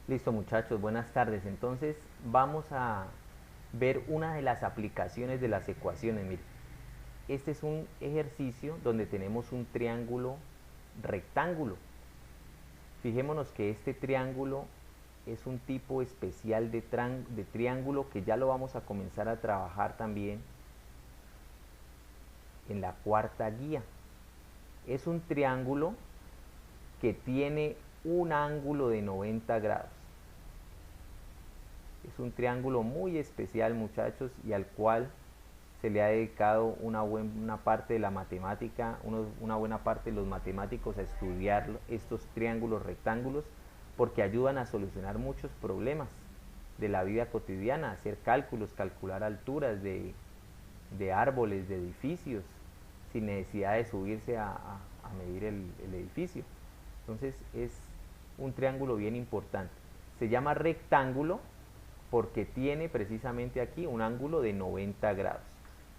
Listo, muchachos, buenas tardes. Entonces vamos a ver una de las aplicaciones de las ecuaciones. Mire, este es un ejercicio donde tenemos un triángulo rectángulo. Fijémonos que este triángulo es un tipo especial de triángulo que ya lo vamos a comenzar a trabajar también en la cuarta guía. Es un triángulo que tiene un ángulo de 90 grados. Es un triángulo muy especial, muchachos, y al cual se le ha dedicado una buena parte de la matemática, una buena parte de los matemáticos a estudiar estos triángulos rectángulos porque ayudan a solucionar muchos problemas de la vida cotidiana, hacer cálculos, calcular alturas de árboles, de edificios, sin necesidad de subirse a medir el edificio. Entonces es un triángulo bien importante. Se llama rectángulo porque tiene precisamente aquí un ángulo de 90 grados.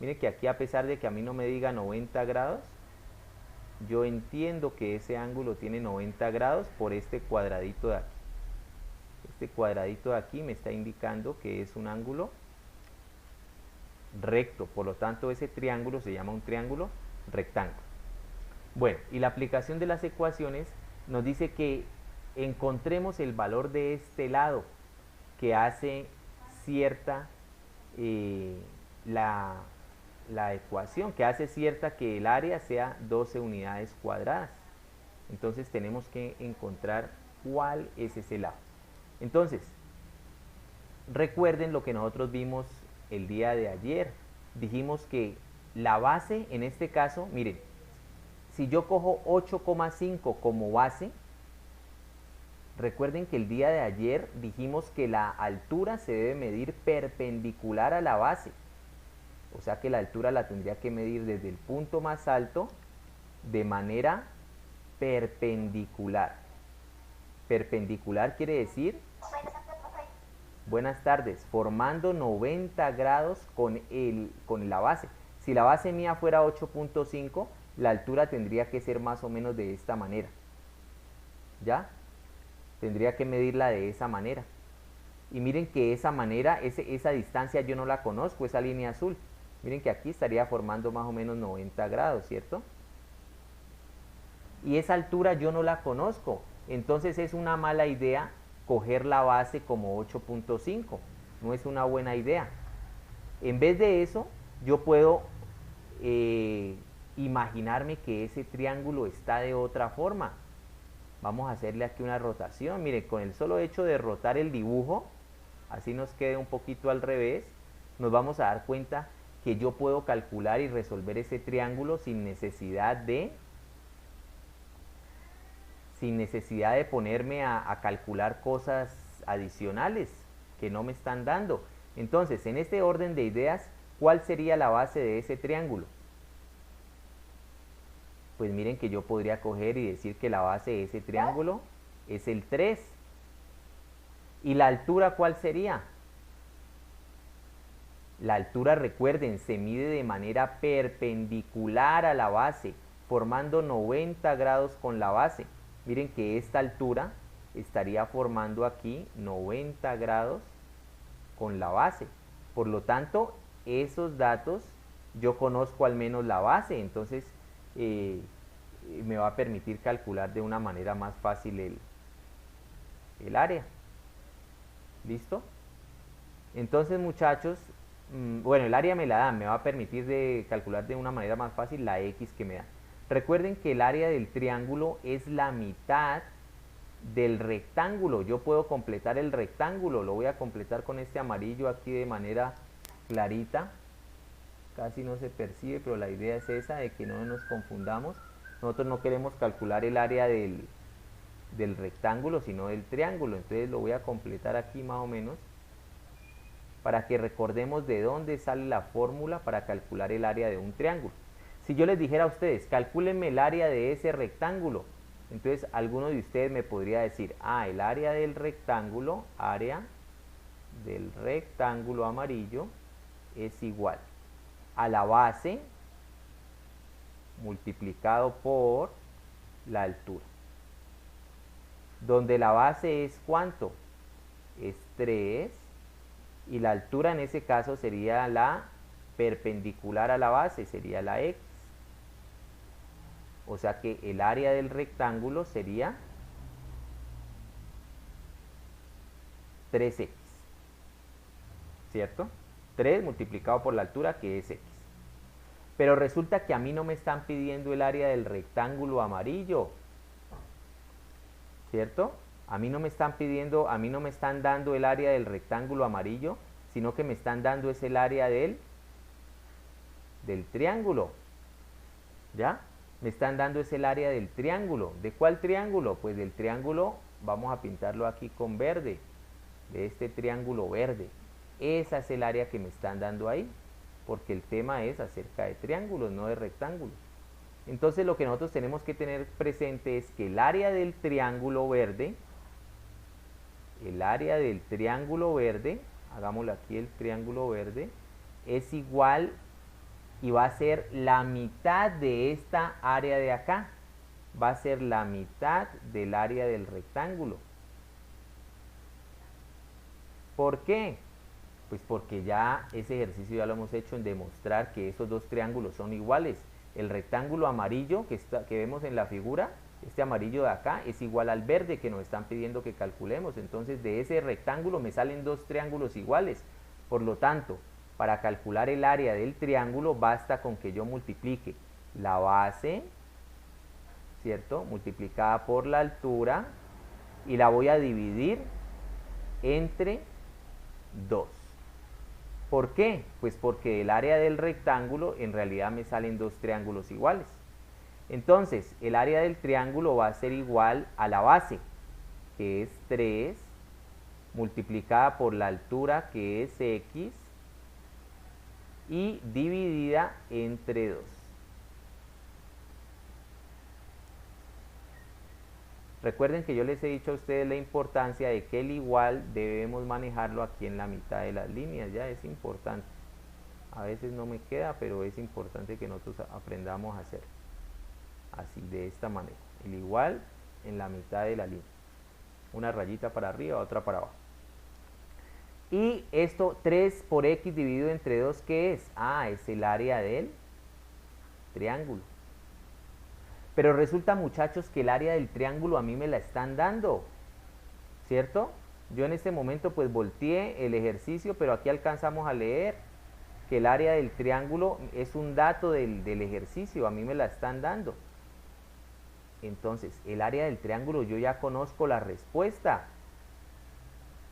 Mire que aquí, a pesar de que a mí no me diga 90 grados, yo entiendo que ese ángulo tiene 90 grados por este cuadradito de aquí. Este cuadradito de aquí me está indicando que es un ángulo recto, por lo tanto ese triángulo se llama un triángulo rectángulo. Bueno, y la aplicación de las ecuaciones nos dice que encontremos el valor de este lado que hace cierta la ecuación, que hace cierta que el área sea 12 unidades cuadradas. Entonces tenemos que encontrar cuál es ese lado. Entonces, recuerden lo que nosotros vimos el día de ayer. Dijimos que la base, en este caso, miren, si yo cojo 8,5 como base, recuerden que el día de ayer dijimos que la altura se debe medir perpendicular a la base. O sea que la altura la tendría que medir desde el punto más alto de manera perpendicular. Perpendicular quiere decir, buenas tardes, formando 90 grados con la base. Si la base mía fuera 8,5, la altura tendría que ser más o menos de esta manera. ¿Ya? Tendría que medirla de esa manera. Y miren que esa manera, esa distancia yo no la conozco, esa línea azul. Miren que aquí estaría formando más o menos 90 grados, ¿cierto? Y esa altura yo no la conozco. Entonces es una mala idea coger la base como 8,5. No es una buena idea. En vez de eso, yo puedo imaginarme que ese triángulo está de otra forma. Vamos a hacerle aquí una rotación. Miren, con el solo hecho de rotar el dibujo, así nos quede un poquito al revés, nos vamos a dar cuenta que yo puedo calcular y resolver ese triángulo sin necesidad de ponerme a calcular cosas adicionales que no me están dando. Entonces, en este orden de ideas, ¿cuál sería la base de ese triángulo? Pues miren que yo podría coger y decir que la base de ese triángulo es el 3. ¿Y la altura cuál sería? La altura, recuerden, se mide de manera perpendicular a la base, formando 90 grados con la base. Miren que esta altura estaría formando aquí 90 grados con la base. Por lo tanto, esos datos yo conozco al menos la base, entonces me va a permitir calcular de una manera más fácil el área. ¿Listo? Entonces, muchachos, bueno, el área me la dan, me va a permitir de calcular de una manera más fácil la X que me da. Recuerden que el área del triángulo es la mitad del rectángulo. Yo puedo completar el rectángulo, lo voy a completar con este amarillo aquí de manera clarita. Casi no se percibe, pero la idea es esa, de que no nos confundamos. Nosotros no queremos calcular el área del rectángulo, sino del triángulo. Entonces lo voy a completar aquí más o menos, para que recordemos de dónde sale la fórmula para calcular el área de un triángulo. Si yo les dijera a ustedes, calcúlenme el área de ese rectángulo, entonces alguno de ustedes me podría decir, el área del rectángulo amarillo es igual a la base multiplicado por la altura. Donde la base es ¿cuánto? es 3 y la altura en ese caso sería la perpendicular a la base, sería la x. O sea que el área del rectángulo sería 3x, ¿cierto? 3 multiplicado por la altura, que es x. Pero resulta que a mí no me están pidiendo el área del rectángulo amarillo, ¿cierto? A mí no me están pidiendo, a mí no me están dando el área del rectángulo amarillo, sino que me están dando es el área del triángulo, ¿ya? Me están dando es el área del triángulo. ¿De cuál triángulo? Pues del triángulo, vamos a pintarlo aquí con verde, de este triángulo verde. Esa es el área que me están dando ahí, porque el tema es acerca de triángulos, no de rectángulos. Entonces lo que nosotros tenemos que tener presente es que el área del triángulo verde, hagámoslo aquí el triángulo verde, es igual y va a ser la mitad de esta área de acá. Va a ser la mitad del área del rectángulo. ¿Por qué? Pues porque ya ese ejercicio ya lo hemos hecho en demostrar que esos dos triángulos son iguales. El rectángulo amarillo que vemos en la figura, este amarillo de acá, es igual al verde que nos están pidiendo que calculemos. Entonces de ese rectángulo me salen dos triángulos iguales. Por lo tanto, para calcular el área del triángulo basta con que yo multiplique la base, ¿cierto?, multiplicada por la altura, y la voy a dividir entre 2. ¿Por qué? Pues porque del área del rectángulo en realidad me salen dos triángulos iguales. Entonces, el área del triángulo va a ser igual a la base, que es 3, multiplicada por la altura, que es x, y dividida entre 2. Recuerden que yo les he dicho a ustedes la importancia de que el igual debemos manejarlo aquí en la mitad de las líneas, ya es importante. A veces no me queda, pero es importante que nosotros aprendamos a hacer así, de esta manera. El igual en la mitad de la línea. Una rayita para arriba, otra para abajo. Y esto, 3 por x dividido entre 2, ¿qué es? Ah, es el área del triángulo. Pero resulta, muchachos, que el área del triángulo a mí me la están dando, ¿cierto? Yo en este momento pues volteé el ejercicio, pero aquí alcanzamos a leer que el área del triángulo es un dato del ejercicio, a mí me la están dando. Entonces, el área del triángulo, yo ya conozco la respuesta.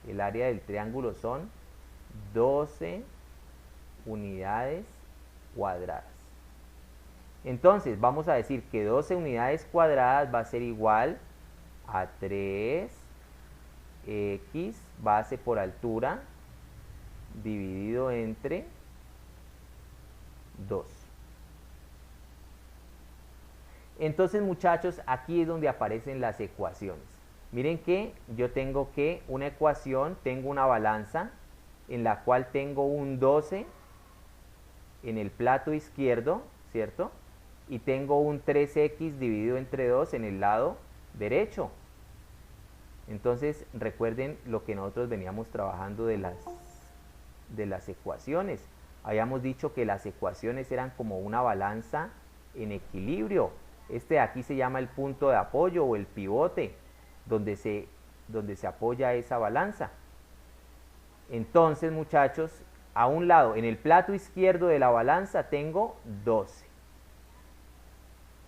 El área del triángulo son 12 unidades cuadradas. Entonces, vamos a decir que 12 unidades cuadradas va a ser igual a 3x base por altura dividido entre 2. Entonces, muchachos, aquí es donde aparecen las ecuaciones. Miren que yo tengo que una ecuación, tengo una balanza en la cual tengo un 12 en el plato izquierdo, ¿cierto? Y tengo un 3x dividido entre 2 en el lado derecho. Entonces, recuerden lo que nosotros veníamos trabajando de las ecuaciones. Habíamos dicho que las ecuaciones eran como una balanza en equilibrio. Este de aquí se llama el punto de apoyo o el pivote, donde se apoya esa balanza. Entonces, muchachos, a un lado, en el plato izquierdo de la balanza tengo 12.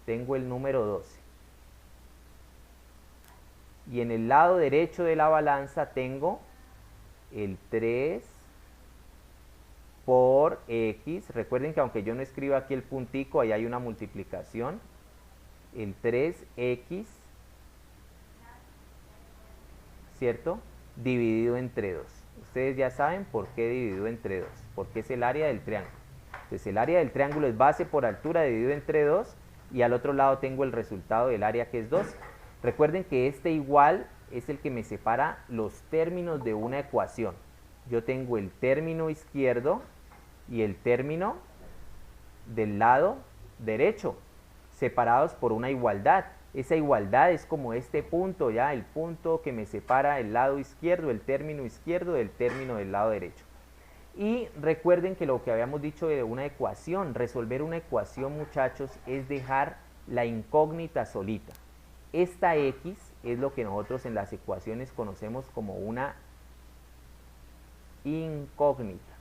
Tengo el número 12. Y en el lado derecho de la balanza tengo el 3 por x. Recuerden que aunque yo no escribo aquí el puntico, ahí hay una multiplicación. El 3x, ¿cierto?, dividido entre 2. Ustedes ya saben por qué dividido entre 2, porque es el área del triángulo. Entonces el área del triángulo es base por altura dividido entre 2, y al otro lado tengo el resultado del área, que es 12. Recuerden que este igual es el que me separa los términos de una ecuación. Yo tengo el término izquierdo y el término del lado derecho, separados por una igualdad. Esa igualdad es como este punto, ya, el punto que me separa el lado izquierdo, el término izquierdo del término del lado derecho. Y recuerden que lo que habíamos dicho de una ecuación, resolver una ecuación, muchachos, es dejar la incógnita solita. Esta x es lo que nosotros en las ecuaciones conocemos como una incógnita.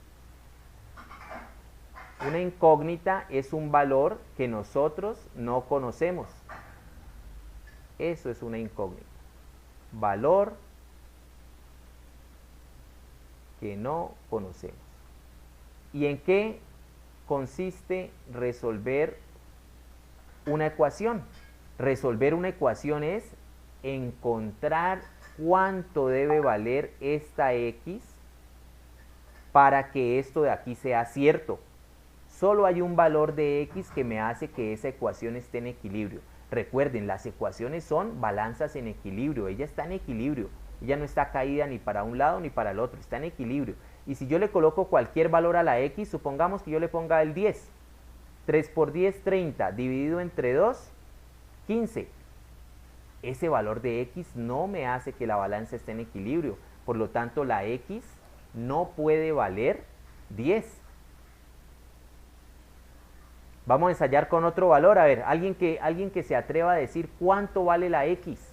Una incógnita es un valor que nosotros no conocemos. Eso es una incógnita. Valor que no conocemos. ¿Y en qué consiste resolver una ecuación? Resolver una ecuación es encontrar cuánto debe valer esta x para que esto de aquí sea cierto. Solo hay un valor de x que me hace que esa ecuación esté en equilibrio. Recuerden, las ecuaciones son balanzas en equilibrio. Ella está en equilibrio. Ella no está caída ni para un lado ni para el otro. Está en equilibrio. Y si yo le coloco cualquier valor a la x, supongamos que yo le ponga el 10. 3 por 10, 30. Dividido entre 2, 15. Ese valor de x no me hace que la balanza esté en equilibrio. Por lo tanto, la x no puede valer 10. Vamos a ensayar con otro valor. A ver, alguien que se atreva a decir cuánto vale la x.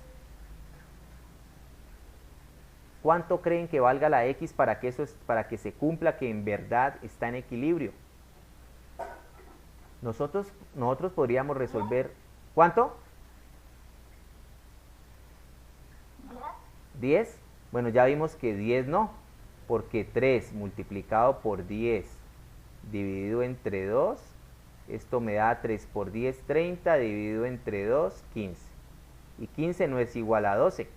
¿Cuánto creen que valga la x para que se cumpla que en verdad está en equilibrio? Nosotros podríamos resolver. ¿Cuánto? 10. Bueno, ya vimos que 10 no, porque 3 multiplicado por 10 dividido entre 2, esto me da 3 por 10, 30, dividido entre 2, 15. Y 15 no es igual a 12.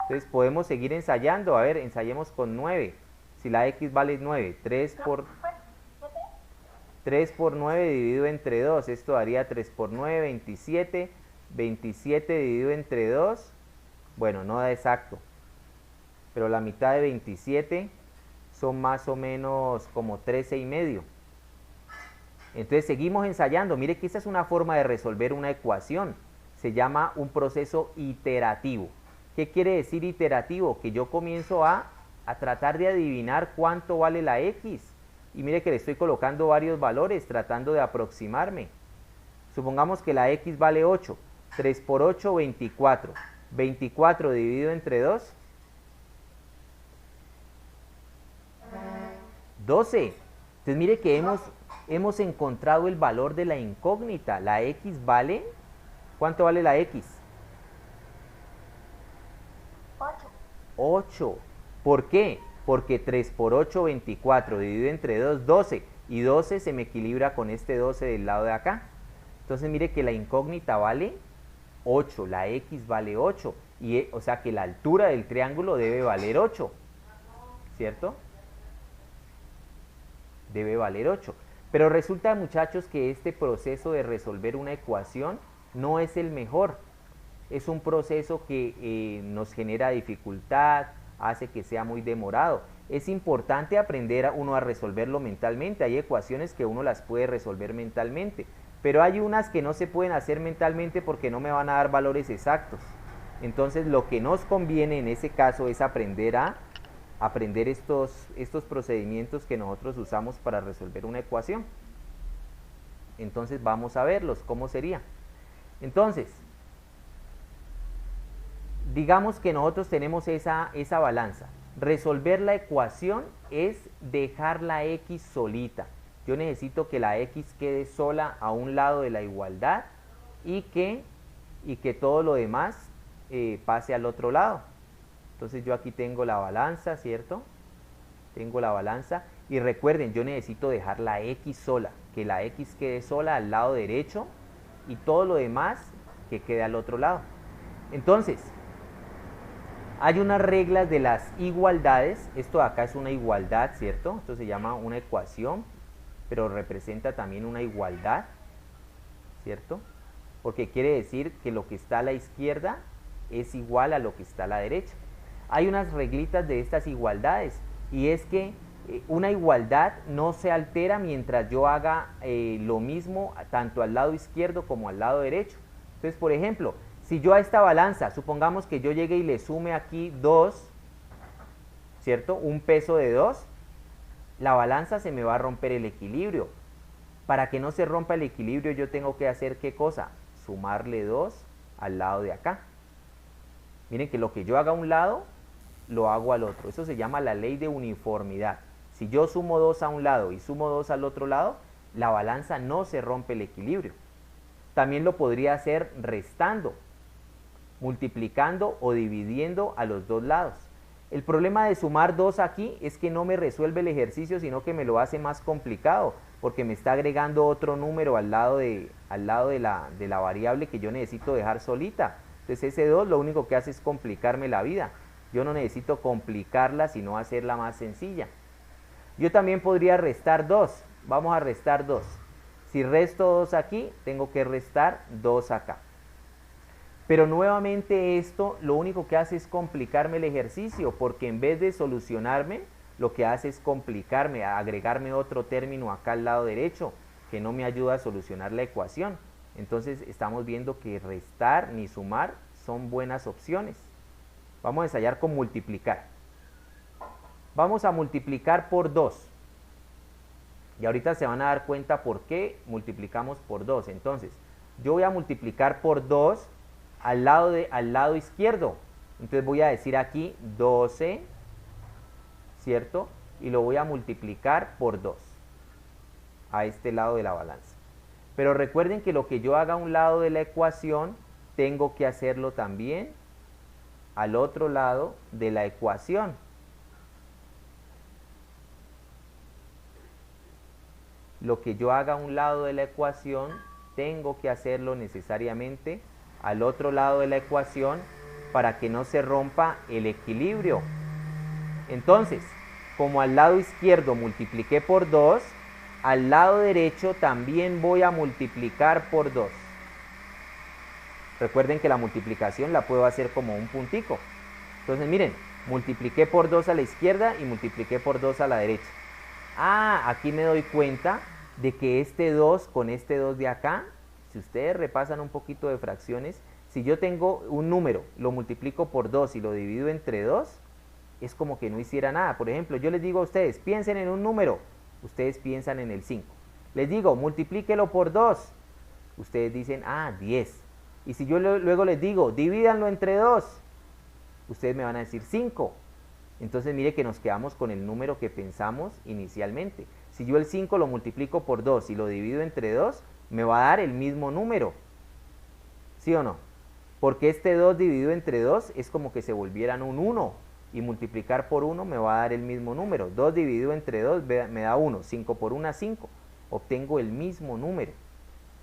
Entonces podemos seguir ensayando. A ver, ensayemos con 9. Si la x vale 9, 3 por 9 dividido entre 2, esto daría 3 por 9, 27. 27 dividido entre 2, bueno, no da exacto, pero la mitad de 27 son más o menos como 13 y medio. Entonces seguimos ensayando. Mire que esta es una forma de resolver una ecuación. Se llama un proceso iterativo. ¿Qué quiere decir iterativo? Que yo comienzo a tratar de adivinar cuánto vale la x. Y mire que le estoy colocando varios valores tratando de aproximarme. Supongamos que la x vale 8. 3 por 8, 24. 24 dividido entre 2. 12. Entonces mire que hemos encontrado el valor de la incógnita. La x vale, ¿cuánto vale la x? 8. ¿Por qué? Porque 3 por 8, 24, dividido entre 2, 12. Y 12 se me equilibra con este 12 del lado de acá. Entonces mire que la incógnita vale 8, la x vale 8. O sea que la altura del triángulo debe valer 8. ¿Cierto? Debe valer 8. Pero resulta, muchachos, que este proceso de resolver una ecuación no es el mejor. Es un proceso que nos genera dificultad, hace que sea muy demorado. Es importante aprender uno a resolverlo mentalmente. Hay ecuaciones que uno las puede resolver mentalmente, pero hay unas que no se pueden hacer mentalmente porque no me van a dar valores exactos. Entonces lo que nos conviene en ese caso es aprender estos procedimientos que nosotros usamos para resolver una ecuación. Entonces vamos a verlos, ¿cómo sería? Entonces, digamos que nosotros tenemos esa balanza. Resolver la ecuación es dejar la x solita. Yo necesito que la x quede sola a un lado de la igualdad y que todo lo demás pase al otro lado. Entonces yo aquí tengo la balanza, ¿cierto? Tengo la balanza y recuerden, yo necesito dejar la x sola, que la x quede sola al lado derecho y todo lo demás que quede al otro lado. Entonces, hay unas reglas de las igualdades. Esto de acá es una igualdad, ¿cierto? Esto se llama una ecuación, pero representa también una igualdad, ¿cierto? Porque quiere decir que lo que está a la izquierda es igual a lo que está a la derecha. Hay unas reglitas de estas igualdades y es que una igualdad no se altera mientras yo haga lo mismo tanto al lado izquierdo como al lado derecho. Entonces, por ejemplo, Si yo a esta balanza, supongamos que yo llegue y le sume aquí 2, ¿cierto? Un peso de 2, la balanza se me va a romper el equilibrio. Para que no se rompa el equilibrio yo tengo que hacer ¿qué cosa? Sumarle 2 al lado de acá. Miren que lo que yo haga a un lado, lo hago al otro. Eso se llama la ley de uniformidad. Si yo sumo 2 a un lado y sumo 2 al otro lado, la balanza no se rompe el equilibrio. También lo podría hacer restando, multiplicando o dividiendo a los dos lados. El problema de sumar 2 aquí es que no me resuelve el ejercicio, sino que me lo hace más complicado, porque me está agregando otro número al lado de la variable que yo necesito dejar solita. Entonces ese 2 lo único que hace es complicarme la vida. Yo no necesito complicarla, sino hacerla más sencilla. Yo también podría restar 2. Vamos a restar 2. Si resto 2 aquí, tengo que restar 2 acá. Pero nuevamente esto lo único que hace es complicarme el ejercicio, porque en vez de solucionarme, lo que hace es complicarme, agregarme otro término acá al lado derecho, que no me ayuda a solucionar la ecuación. Entonces estamos viendo que restar ni sumar son buenas opciones. Vamos a ensayar con multiplicar. Vamos a multiplicar por 2. Y ahorita se van a dar cuenta por qué multiplicamos por 2. Entonces, yo voy a multiplicar por 2 al lado izquierdo. Entonces voy a decir aquí 12, ¿cierto? Y lo voy a multiplicar por 2 a este lado de la balanza. Pero recuerden que lo que yo haga a un lado de la ecuación, tengo que hacerlo también al otro lado de la ecuación. Lo que yo haga a un lado de la ecuación, tengo que hacerlo necesariamente al otro lado de la ecuación para que no se rompa el equilibrio. Entonces, como al lado izquierdo multipliqué por 2, al lado derecho también voy a multiplicar por 2. Recuerden que la multiplicación la puedo hacer como un puntico. Entonces miren, multipliqué por 2 a la izquierda y multipliqué por 2 a la derecha. Ah, aquí me doy cuenta de que este 2 con este 2 de acá, si ustedes repasan un poquito de fracciones, si yo tengo un número, lo multiplico por 2 y lo divido entre 2, es como que no hiciera nada. Por ejemplo, yo les digo a ustedes, piensen en un número, ustedes piensan en el 5. Les digo, multiplíquelo por 2, ustedes dicen, 10. Y si yo luego les digo, divídanlo entre 2, ustedes me van a decir 5. Entonces mire que nos quedamos con el número que pensamos inicialmente. Si yo el 5 lo multiplico por 2 y lo divido entre 2, me va a dar el mismo número. ¿Sí o no? Porque este 2 dividido entre 2 es como que se volvieran un 1. Y multiplicar por 1 me va a dar el mismo número. 2 dividido entre 2 me da 1. 5 por 1, 5. Obtengo el mismo número.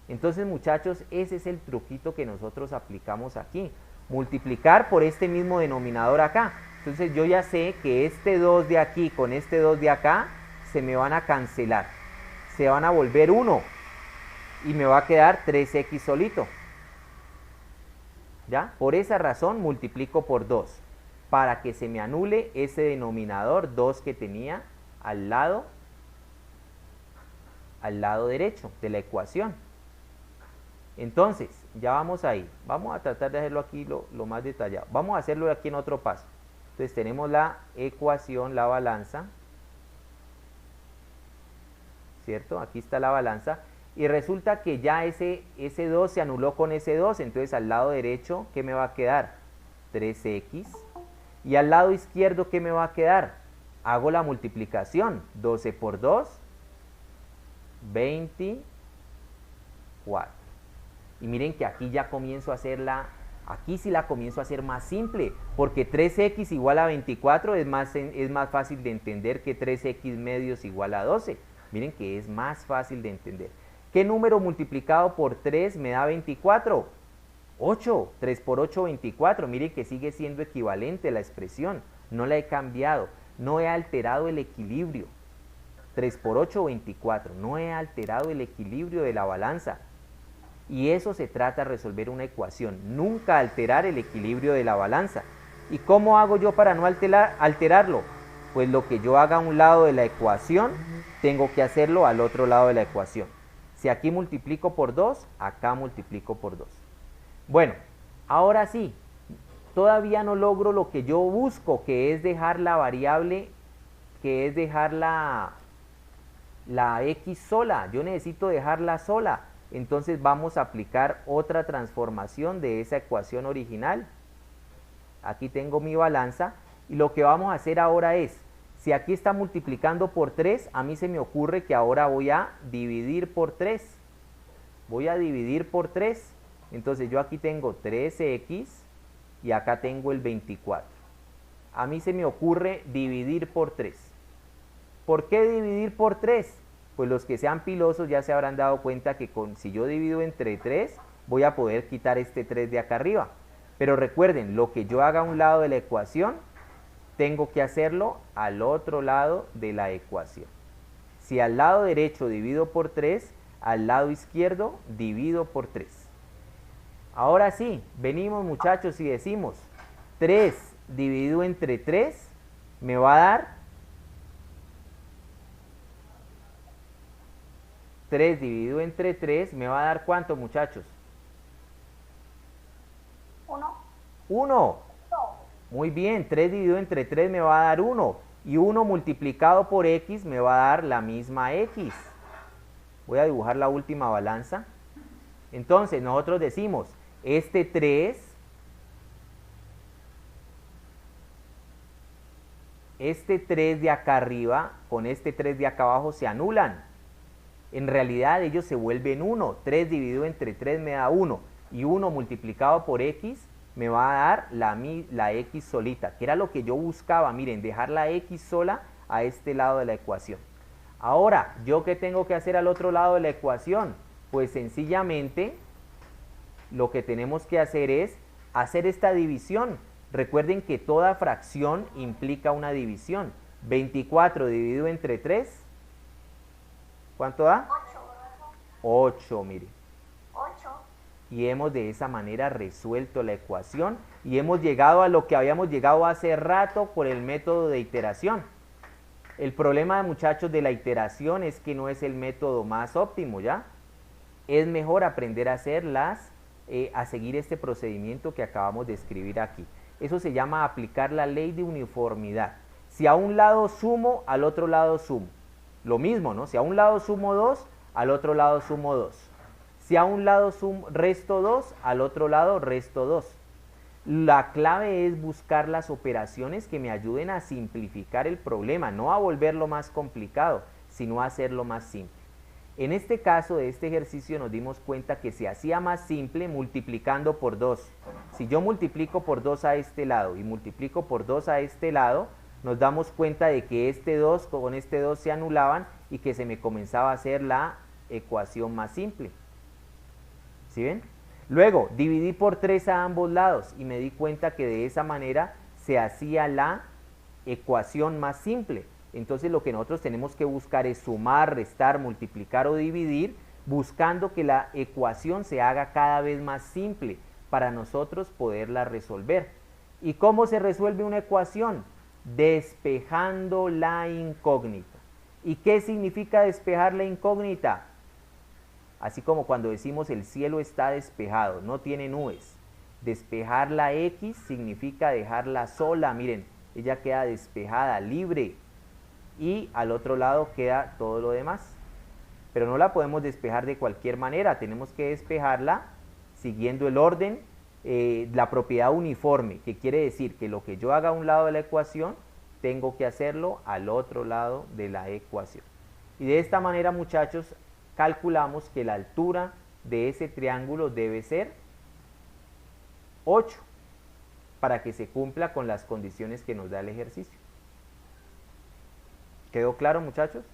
Entonces, muchachos, ese es el truquito que nosotros aplicamos aquí. Multiplicar por este mismo denominador acá. Entonces, yo ya sé que este 2 de aquí con este 2 de acá se me van a cancelar. Se van a volver 1. Y me va a quedar 3x solito. ¿Ya? Por esa razón multiplico por 2. Para que se me anule ese denominador 2 que tenía al lado derecho de la ecuación. Entonces, ya vamos ahí. Vamos a tratar de hacerlo aquí lo más detallado. Vamos a hacerlo aquí en otro paso. Entonces tenemos la ecuación, la balanza, ¿cierto? Aquí está la balanza. Y resulta que ya ese 2 se anuló con ese 2. Entonces al lado derecho, ¿qué me va a quedar? 3x. Y al lado izquierdo, ¿qué me va a quedar? Hago la multiplicación. 12 por 2, 24. Y miren que aquí ya comienzo a hacerla, aquí sí la comienzo a hacer más simple, porque 3x igual a 24 es más fácil de entender que 3x medios igual a 12. Miren que es más fácil de entender. ¿Qué número multiplicado por 3 me da 24? 8. 3 por 8, 24. Miren que sigue siendo equivalente la expresión. No la he cambiado. No he alterado el equilibrio. 3 por 8, 24. No he alterado el equilibrio de la balanza. Y eso se trata de resolver una ecuación. Nunca alterar el equilibrio de la balanza. ¿Y cómo hago yo para no alterarlo? Pues lo que yo haga a un lado de la ecuación, tengo que hacerlo al otro lado de la ecuación. Si aquí multiplico por 2, acá multiplico por 2. Bueno, Ahora sí, todavía no logro lo que yo busco, que es dejar la variable, que es dejar la x sola. Yo necesito dejarla sola. Entonces vamos a aplicar otra transformación de esa ecuación original. Aquí tengo mi balanza y lo que vamos a hacer ahora es, si aquí está multiplicando por 3, a mí se me ocurre que ahora voy a dividir por 3. Voy a dividir por 3. Entonces yo aquí tengo 3x y acá tengo el 24. A mí se me ocurre dividir por 3. ¿Por qué dividir por 3? Pues los que sean pilosos ya se habrán dado cuenta que si yo divido entre 3, voy a poder quitar este 3 de acá arriba. Pero recuerden, lo que yo haga a un lado de la ecuación, tengo que hacerlo al otro lado de la ecuación. Si al lado derecho divido por 3, al lado izquierdo divido por 3. Ahora sí, venimos muchachos y decimos 3 dividido entre 3 me va a dar 3 dividido entre 3 me va a dar ¿cuánto, muchachos? 1. Muy bien, 3 dividido entre 3 me va a dar 1. Y 1 multiplicado por x me va a dar la misma x. Voy a dibujar la última balanza. Entonces, nosotros decimos, este 3 de acá arriba con este 3 de acá abajo se anulan. En realidad ellos se vuelven 1. 3 dividido entre 3 me da 1. Y 1 multiplicado por x me va a dar la x solita, que era lo que yo buscaba. Miren, dejar la x sola a este lado de la ecuación. Ahora, ¿yo qué tengo que hacer al otro lado de la ecuación? Pues sencillamente lo que tenemos que hacer es hacer esta división. Recuerden que toda fracción implica una división. 24 dividido entre 3, ¿cuánto da? 8, mire. 8. Y hemos de esa manera resuelto la ecuación y hemos llegado a lo que habíamos llegado hace rato por el método de iteración. El problema, muchachos, de la iteración es que no es el método más óptimo, ¿ya? Es mejor aprender a hacerlas, a seguir este procedimiento que acabamos de escribir aquí. Eso se llama aplicar la ley de uniformidad. Si a un lado sumo, al otro lado sumo. Lo mismo, ¿no? Si a un lado sumo 2, al otro lado sumo 2. Si a un lado resto 2, al otro lado resto 2. La clave es buscar las operaciones que me ayuden a simplificar el problema, no a volverlo más complicado, sino a hacerlo más simple. En este caso de este ejercicio nos dimos cuenta que se hacía más simple multiplicando por 2. Si yo multiplico por 2 a este lado y multiplico por 2 a este lado, nos damos cuenta de que este 2 con este 2 se anulaban y que se me comenzaba a hacer la ecuación más simple. ¿Sí ven? Luego, dividí por 3 a ambos lados y me di cuenta que de esa manera se hacía la ecuación más simple. Entonces lo que nosotros tenemos que buscar es sumar, restar, multiplicar o dividir, buscando que la ecuación se haga cada vez más simple para nosotros poderla resolver. ¿Y cómo se resuelve una ecuación? Despejando la incógnita. ¿Y qué significa despejar la incógnita? Así como cuando decimos el cielo está despejado, no tiene nubes. Despejar la X significa dejarla sola, miren, ella queda despejada, libre. Y al otro lado queda todo lo demás. Pero no la podemos despejar de cualquier manera, tenemos que despejarla siguiendo el orden, la propiedad uniforme, que quiere decir que lo que yo haga a un lado de la ecuación, tengo que hacerlo al otro lado de la ecuación. Y de esta manera, muchachos, calculamos que la altura de ese triángulo debe ser 8 para que se cumpla con las condiciones que nos da el ejercicio. ¿Quedó claro, muchachos?